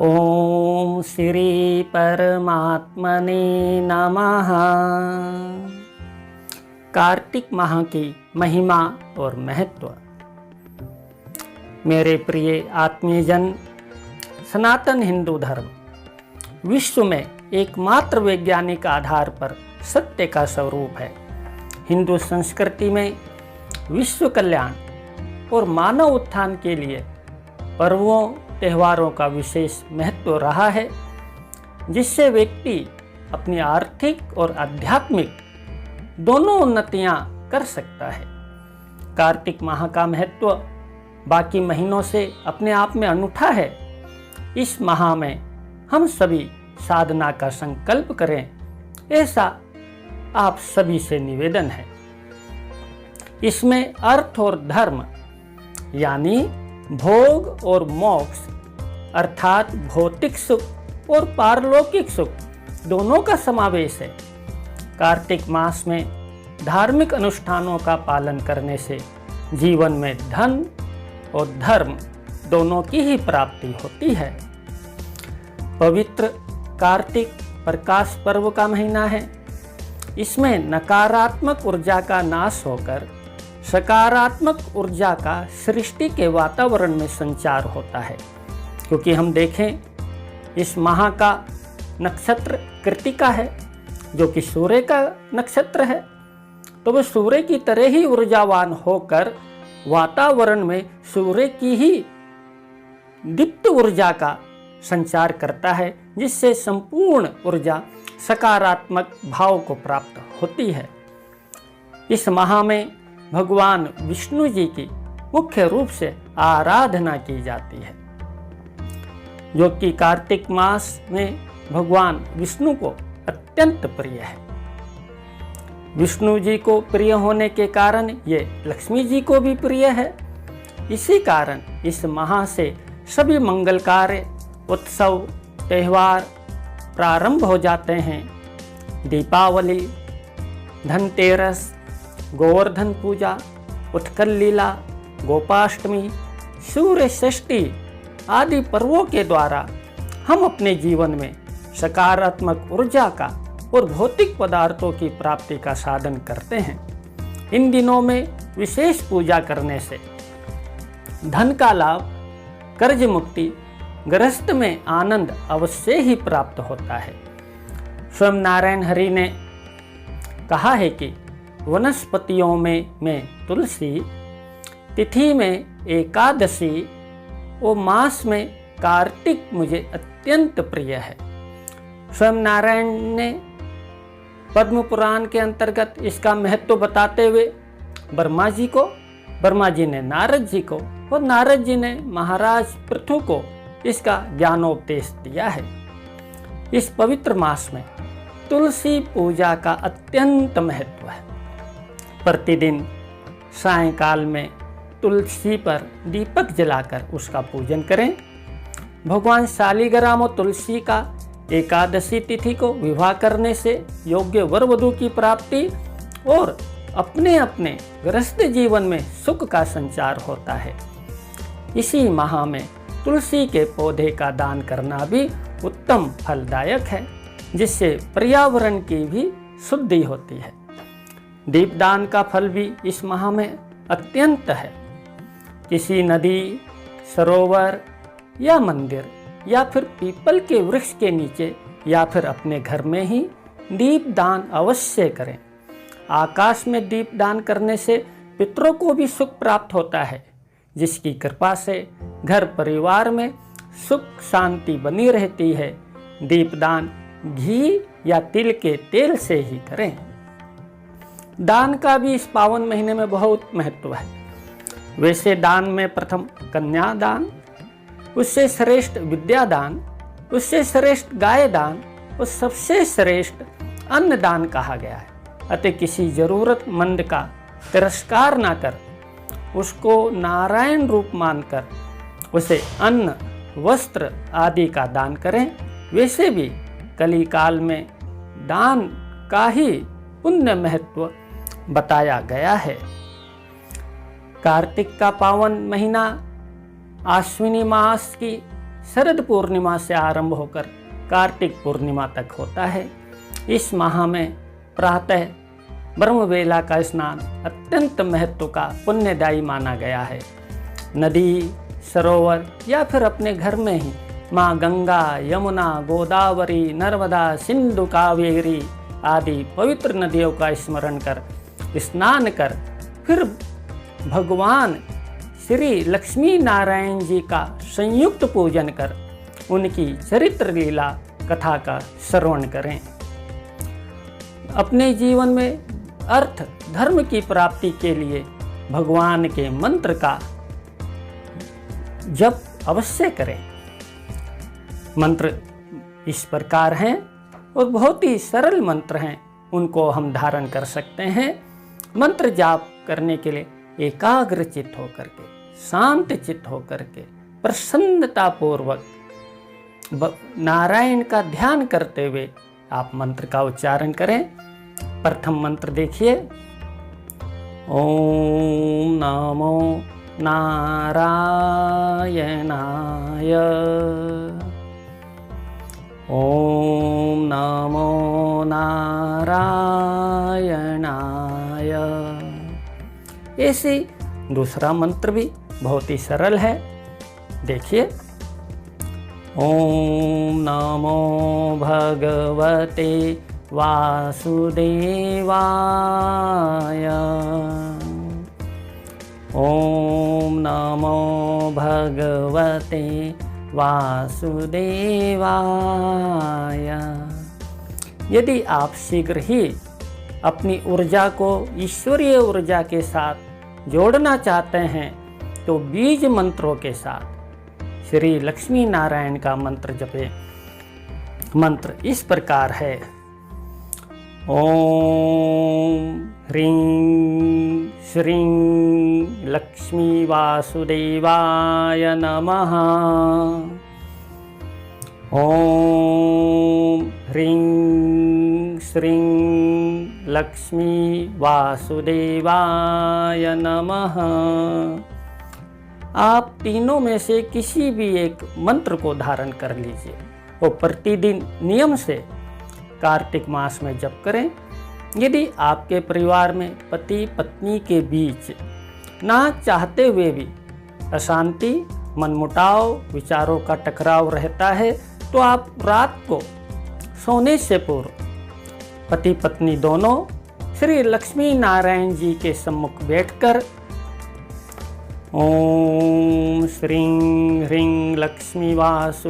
ओम श्री परमात्मने नमः। कार्तिक माह की महिमा और महत्व। मेरे प्रिय आत्मीयजन, सनातन हिंदू धर्म विश्व में एकमात्र वैज्ञानिक आधार पर सत्य का स्वरूप है। हिंदू संस्कृति में विश्व कल्याण और मानव उत्थान के लिए पर्वों त्योहारों का विशेष महत्व रहा है, जिससे व्यक्ति अपनी आर्थिक और आध्यात्मिक दोनों उन्नतियां कर सकता है। कार्तिक माह का महत्व बाकी महीनों से अपने आप में अनूठा है। इस माह में हम सभी साधना का संकल्प करें, ऐसा आप सभी से निवेदन है। इसमें अर्थ और धर्म यानी भोग और मोक्ष अर्थात भौतिक सुख और पारलौकिक सुख दोनों का समावेश है। कार्तिक मास में धार्मिक अनुष्ठानों का पालन करने से जीवन में धन और धर्म दोनों की ही प्राप्ति होती है। पवित्र कार्तिक प्रकाश पर्व का महीना है। इसमें नकारात्मक ऊर्जा का नाश होकर सकारात्मक ऊर्जा का सृष्टि के वातावरण में संचार होता है। क्योंकि हम देखें इस माह का नक्षत्र कृत्तिका है, जो कि सूर्य का नक्षत्र है, तो वह सूर्य की तरह ही ऊर्जावान होकर वातावरण में सूर्य की ही दीप्त ऊर्जा का संचार करता है, जिससे संपूर्ण ऊर्जा सकारात्मक भाव को प्राप्त होती है। इस माह में भगवान विष्णु जी की मुख्य रूप से आराधना की जाती है, जो कि कार्तिक मास में भगवान विष्णु को अत्यंत प्रिय है। विष्णु जी को प्रिय होने के कारण ये लक्ष्मी जी को भी प्रिय है। इसी कारण इस माह से सभी मंगल कार्य, उत्सव, त्योहार प्रारंभ हो जाते हैं। दीपावली, धनतेरस, गोवर्धन पूजा, उत्कल लीला, गोपाष्टमी, सूर्य षष्ठी आदि पर्वों के द्वारा हम अपने जीवन में सकारात्मक ऊर्जा का और भौतिक पदार्थों की प्राप्ति का साधन करते हैं। इन दिनों में विशेष पूजा करने से धन का लाभ, कर्ज मुक्ति, गृहस्थ में आनंद अवश्य ही प्राप्त होता है। स्वयं नारायण हरि ने कहा है कि वनस्पतियों में तुलसी, तिथि में एकादशी और मास में कार्तिक मुझे अत्यंत प्रिय है। स्वयं नारायण ने पद्म पुराण के अंतर्गत इसका महत्व बताते हुए ब्रह्मा जी ने नारद जी को और नारद जी ने महाराज पृथु को इसका ज्ञानोपदेश दिया है। इस पवित्र मास में तुलसी पूजा का अत्यंत महत्व है। प्रतिदिन सायंकाल में तुलसी पर दीपक जलाकर उसका पूजन करें। भगवान शालिग्राम और तुलसी का एकादशी तिथि को विवाह करने से योग्य वर वधू की प्राप्ति और अपने अपने गृहस्थ जीवन में सुख का संचार होता है। इसी माह में तुलसी के पौधे का दान करना भी उत्तम फलदायक है, जिससे पर्यावरण की भी शुद्धि होती है। दीपदान का फल भी इस माह में अत्यंत है। किसी नदी, सरोवर या मंदिर या फिर पीपल के वृक्ष के नीचे या फिर अपने घर में ही दीपदान अवश्य करें। आकाश में दीपदान करने से पितरों को भी सुख प्राप्त होता है, जिसकी कृपा से घर परिवार में सुख शांति बनी रहती है। दीपदान घी या तिल के तेल से ही करें। दान का भी इस पावन महीने में बहुत महत्व है। वैसे दान में प्रथम कन्यादान, उससे श्रेष्ठ विद्यादान, उससे श्रेष्ठ गाय दान और सबसे श्रेष्ठ अन्नदान कहा गया है। अतः किसी जरूरतमंद का तिरस्कार ना कर उसको नारायण रूप मानकर उसे अन्न, वस्त्र आदि का दान करें। वैसे भी कली काल में दान का ही पुण्य महत्व बताया गया है। कार्तिक का पावन महीना आश्विनी मास की शरद पूर्णिमा से आरंभ होकर कार्तिक पूर्णिमा तक होता है। इस माह में प्रातः ब्रह्मवेला का स्नान अत्यंत महत्व का पुण्यदायी माना गया है। नदी, सरोवर या फिर अपने घर में ही माँ गंगा, यमुना, गोदावरी, नर्मदा, सिंधु, कावेरी आदि पवित्र नदियों का स्मरण कर स्नान कर फिर भगवान श्री लक्ष्मी नारायण जी का संयुक्त पूजन कर उनकी चरित्र लीला कथा का श्रवण करें। अपने जीवन में अर्थ धर्म की प्राप्ति के लिए भगवान के मंत्र का जप अवश्य करें। मंत्र इस प्रकार हैं और बहुत ही सरल मंत्र हैं, उनको हम धारण कर सकते हैं। मंत्र जाप करने के लिए एकाग्र चित्त होकर के, शांत चित्त होकर के, प्रसन्नता पूर्वक नारायण का ध्यान करते हुए आप मंत्र का उच्चारण करें। प्रथम मंत्र देखिए, ओम नमो नारायणाय, ओम नमो नारायणाय। ऐसे दूसरा मंत्र भी बहुत ही सरल है, देखिए, ओम नमो भगवते वासुदेवाय, ओम नमो भगवते वासुदेवाय। यदि आप शीघ्र ही अपनी ऊर्जा को ईश्वरीय ऊर्जा के साथ जोड़ना चाहते हैं तो बीज मंत्रों के साथ श्री लक्ष्मी नारायण का मंत्र जपे। मंत्र इस प्रकार है, ओम ह्रीं श्रीं लक्ष्मी वासुदेवाय नमः, ओम ह्रीं श्रीं लक्ष्मी वासुदेवाय नमः। आप तीनों में से किसी भी एक मंत्र को धारण कर लीजिए और प्रतिदिन नियम से कार्तिक मास में जप करें। यदि आपके परिवार में पति पत्नी के बीच ना चाहते हुए भी अशांति, मनमुटाव, विचारों का टकराव रहता है तो आप रात को सोने से पूर्व पति पत्नी दोनों श्री लक्ष्मी नारायण जी के सम्मुख बैठकर ओम श्रीं ह्रीं लक्ष्मी वासुदेवाय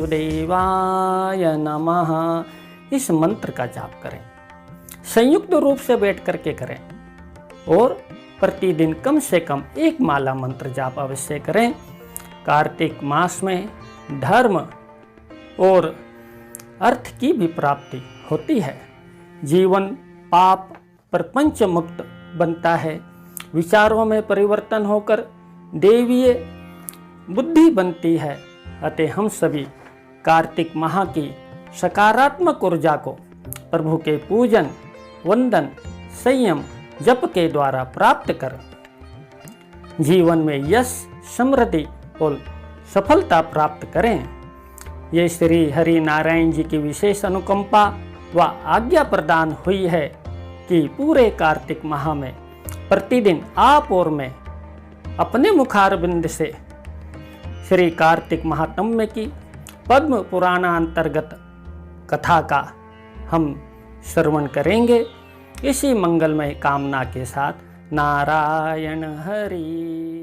नमः इस मंत्र का जाप करें। संयुक्त रूप से बैठ करके करें और प्रतिदिन कम से कम एक माला मंत्र जाप अवश्य करें। कार्तिक मास में धर्म और अर्थ की भी प्राप्ति होती है। जीवन पाप प्रपंच मुक्त बनता है। विचारों में परिवर्तन होकर देवीय बुद्धि बनती है। अतः हम सभी कार्तिक माह की सकारात्मक ऊर्जा को प्रभु के पूजन, वंदन, संयम, जप के द्वारा प्राप्त कर जीवन में यश, समृद्धि और सफलता प्राप्त करें। ये श्री हरि नारायण जी की विशेष अनुकंपा व आज्ञा प्रदान हुई है कि पूरे कार्तिक माह में प्रतिदिन आप और मैं अपने मुखारबिंद से श्री कार्तिक महात्म्य की पद्म पुराण अंतर्गत कथा का हम श्रवण करेंगे। इसी मंगलमय कामना के साथ नारायण हरि।